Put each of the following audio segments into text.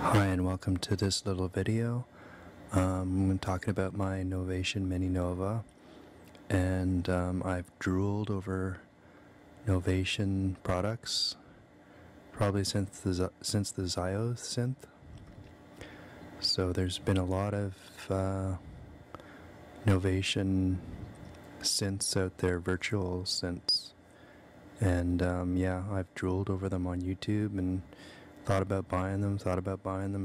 Hi and welcome to this little video. I'm talking about my Novation MiniNova, and I've drooled over Novation products probably since the Zio synth. So there's been a lot of Novation synths out there, virtual synths, and yeah, I've drooled over them on YouTube and thought about buying them,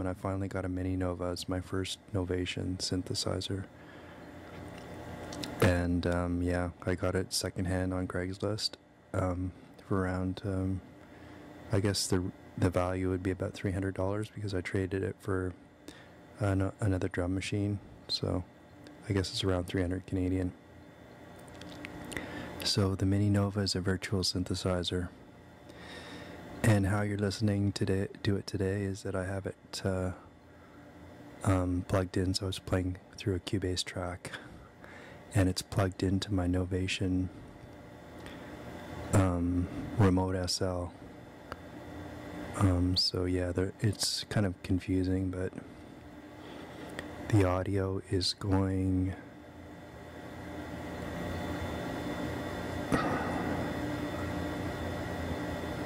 and I finally got a MiniNova as my first Novation synthesizer. And yeah, I got it secondhand on Craigslist for around, I guess the value would be about $300 because I traded it for another drum machine. So I guess it's around 300 Canadian. So the MiniNova is a virtual synthesizer. And how you're listening to it today is that I have it plugged in, so I was playing through a Cubase track, and it's plugged into my Novation Remote SL. So yeah, it's kind of confusing, but the audio is going...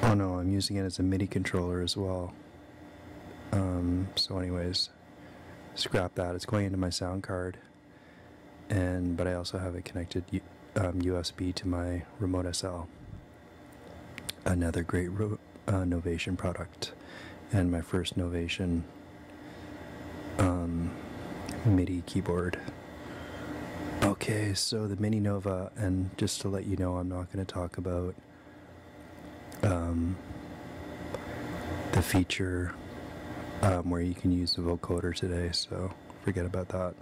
Oh no, I'm using it as a MIDI controller as well. So anyways, scrap that. It's going into my sound card, but I also have it connected USB to my Remote SL. Another great Novation product, and my first Novation MIDI keyboard. Okay, so the MiniNova, and just to let you know, I'm not going to talk about the feature where you can use the vocoder today, so forget about that.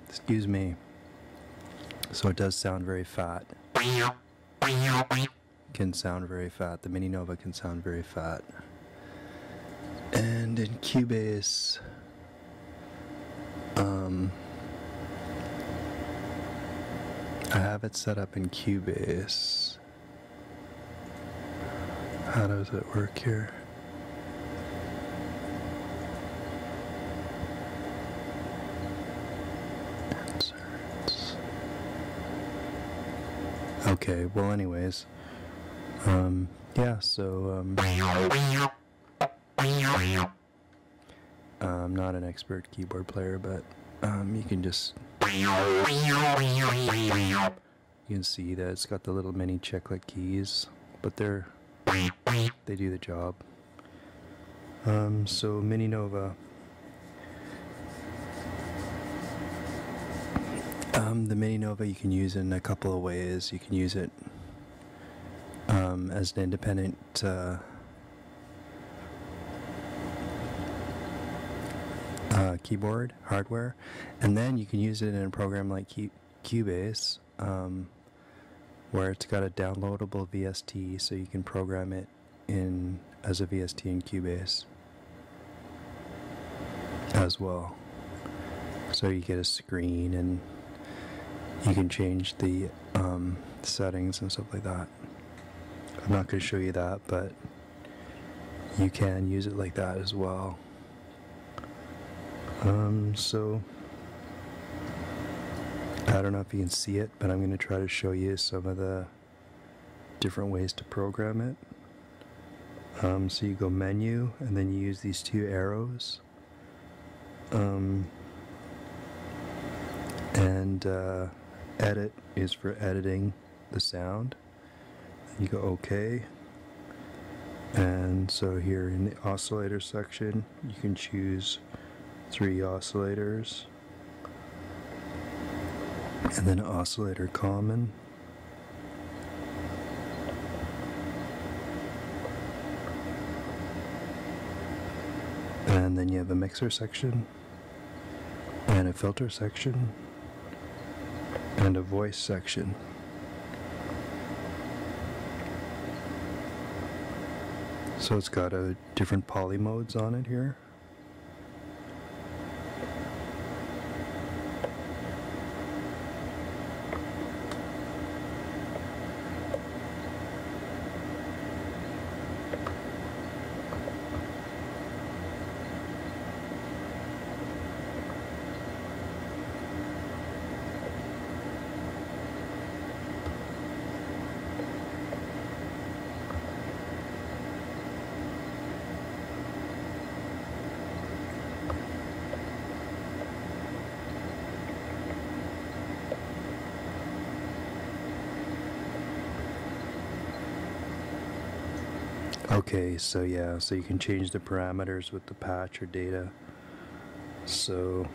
Excuse me. So it does sound very fat. Can sound very fat. The MiniNova can sound very fat. And in Cubase, I have it set up in Cubase. How does it work here? Inserts. Okay, well anyways, yeah, so, I'm not an expert keyboard player, but, you can just, you can see that it's got the little mini chiclet keys, but they do the job. So MiniNova. The MiniNova you can use in a couple of ways. You can use it as an independent keyboard hardware, and then you can use it in a program like Cubase, where it's got a downloadable VST, so you can program it in as a VST in Cubase as well. So you get a screen, and you can change the settings and stuff like that. I'm not going to show you that, but you can use it like that as well. So I don't know if you can see it, but I'm going to try to show you some of the different ways to program it. So you go menu, and then you use these two arrows, and edit is for editing the sound. You go OK, and so here in the oscillator section you can choose 3 oscillators, and then oscillator common, and then you have a mixer section, and a filter section, and a voice section. So it's got different poly modes on it here. Okay, so yeah, so you can change the parameters with the patch or data. So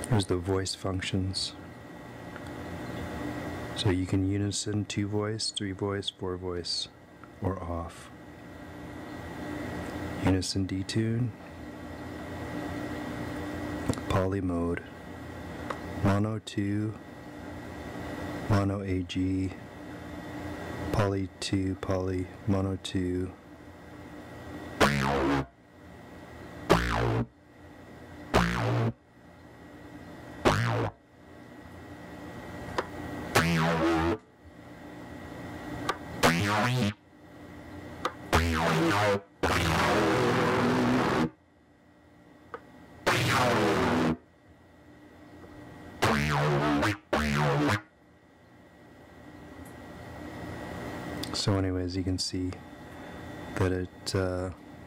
there's the voice functions. So you can unison, 2 voice, 3 voice, 4 voice, or off. Unison detune, poly mode, mono 2, mono AG, poly 2, poly, mono 2. So anyways, you can see that it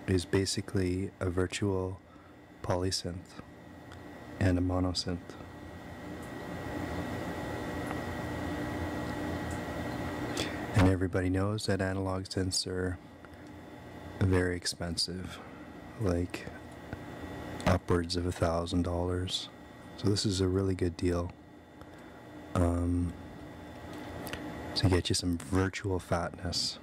is basically a virtual polysynth and a monosynth. And everybody knows that analog synths are very expensive, like upwards of $1,000. So this is a really good deal to get you some virtual fatness.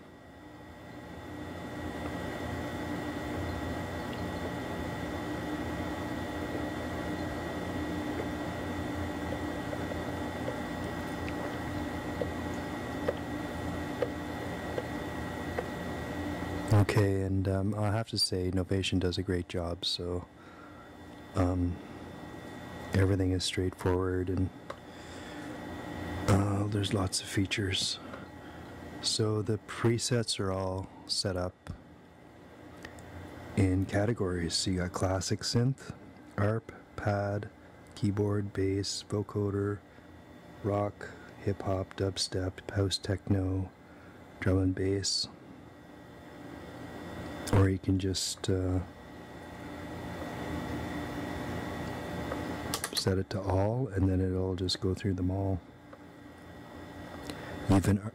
Okay, and I have to say Novation does a great job, so everything is straightforward and there's lots of features. So the presets are all set up in categories. So you got classic synth, ARP, pad, keyboard, bass, vocoder, rock, hip-hop, dubstep, house techno, drum and bass. Or you can just set it to all, and then it'll just go through them all.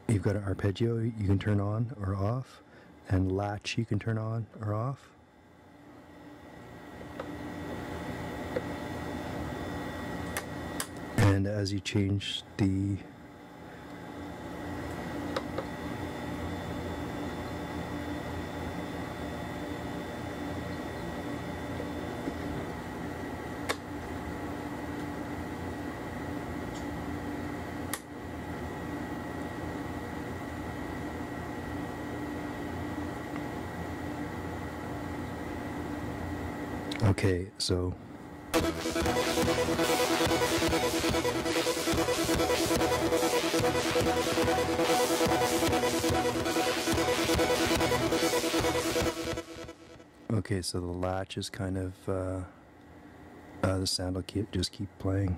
You've got an arpeggio you can turn on or off, and latch you can turn on or off. And as you change the Okay, so the latch is kind of the sound will just keep playing.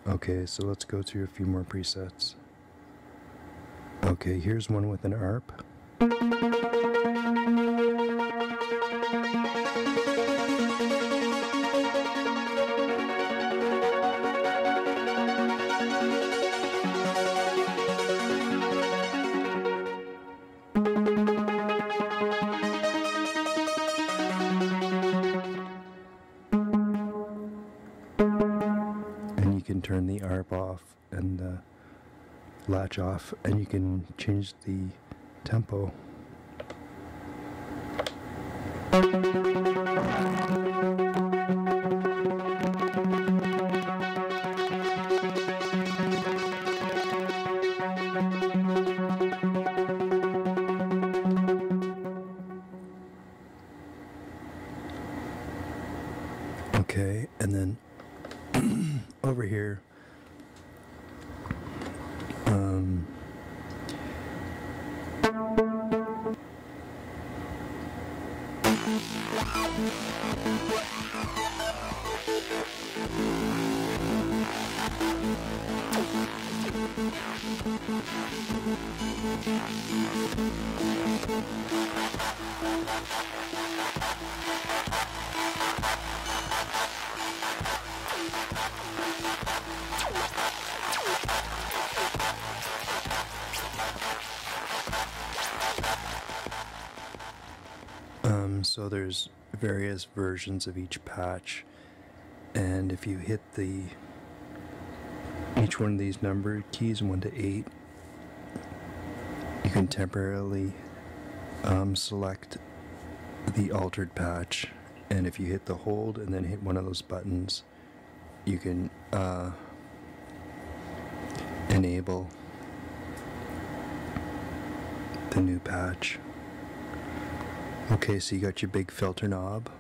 Okay, so let's go through a few more presets. Okay, here's one with an ARP. You can turn the ARP off and the latch off, and you can change the tempo. Okay, and then over here, So there's various versions of each patch, and if you hit each one of these number keys 1 to 8, you can temporarily select the altered patch, and if you hit the hold and then hit one of those buttons, you can enable the new patch. Okay, so you got your big filter knob,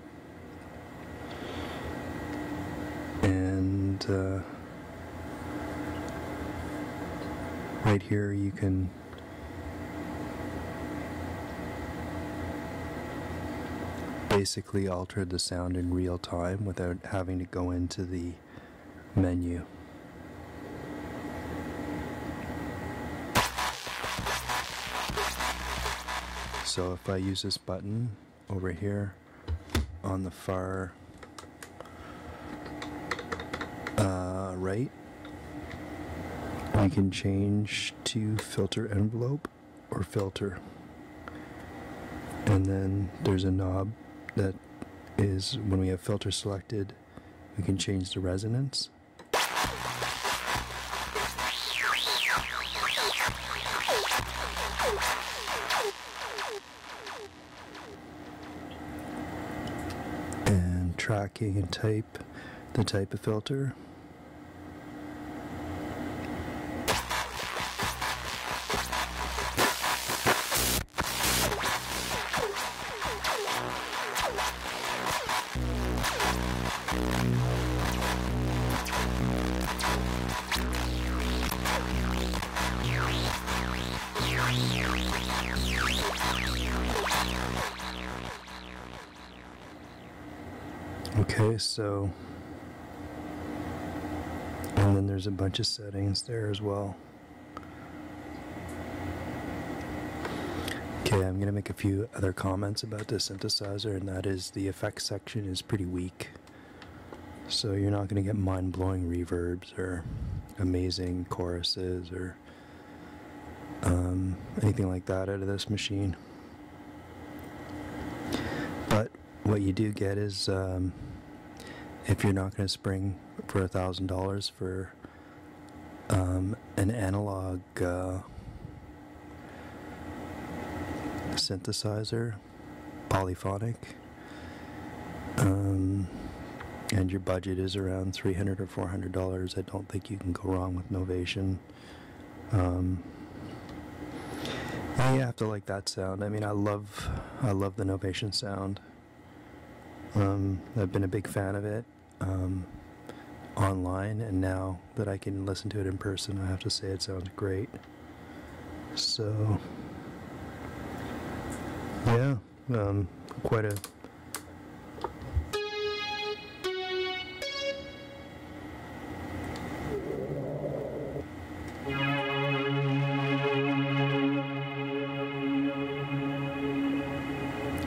and right here you can basically alter the sound in real time without having to go into the menu. So if I use this button over here on the far right, we can change to filter envelope or filter. And then there's a knob that is, when we have filter selected, we can change the resonance. And tracking and the type of filter. Okay, so, and then there's a bunch of settings there as well. Okay, I'm going to make a few other comments about the synthesizer, and that is the effects section is pretty weak. So you're not going to get mind-blowing reverbs or amazing choruses or anything like that out of this machine. But what you do get is, if you're not going to spring for $1,000 for an analog synthesizer, polyphonic, and your budget is around $300 or $400, I don't think you can go wrong with Novation. And you have to like that sound. I mean, I love the Novation sound. I've been a big fan of it online, and now that I can listen to it in person, I have to say it sounds great. So, yeah, quite a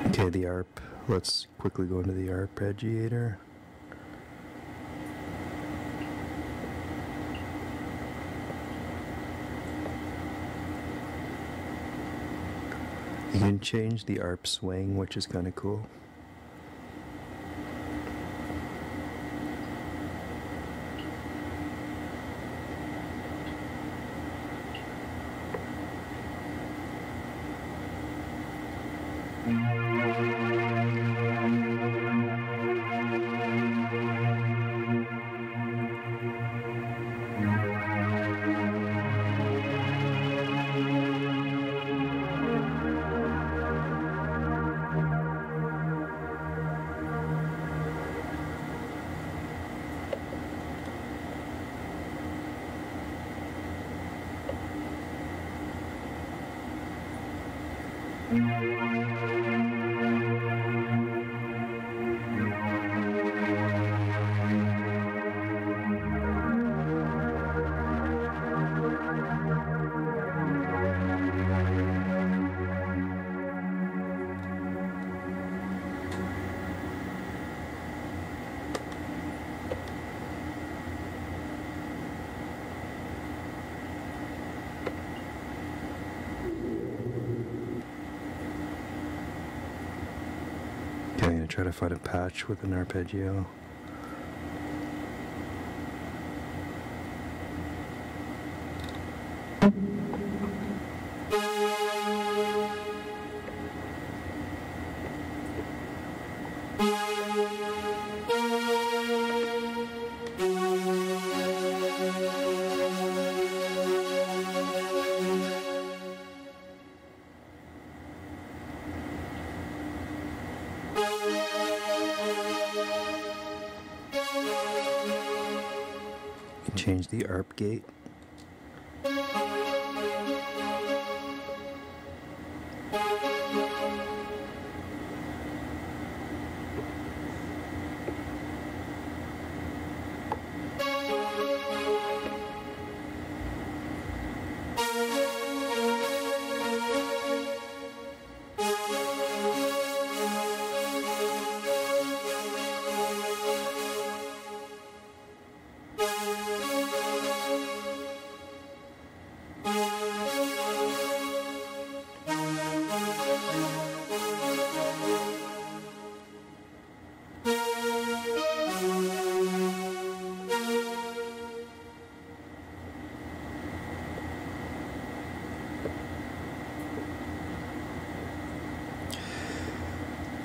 okay, the ARP. Let's quickly go into the arpeggiator. You can change the ARP swing, which is kind of cool. I'm going to try to find a patch with an arpeggio. Change the ARP gate.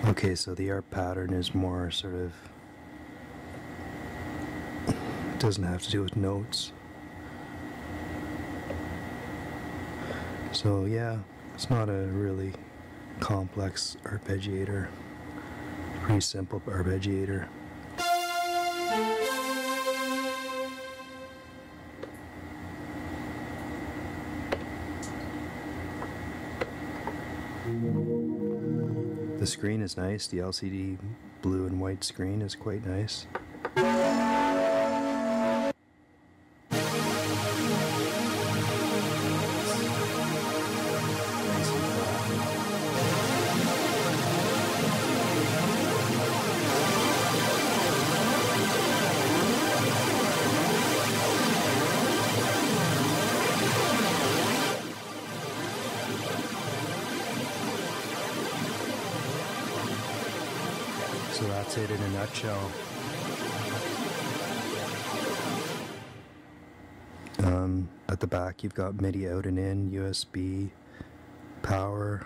Okay, so the ARP pattern is more sort of, it doesn't have to do with notes. So yeah, it's not a really complex arpeggiator, pretty simple arpeggiator. The screen is nice. The LCD blue and white screen is quite nice. So that's it in a nutshell. At the back you've got MIDI out and in, USB, power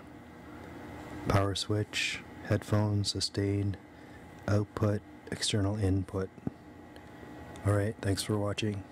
switch, headphones, sustain, output, external input. Alright, thanks for watching.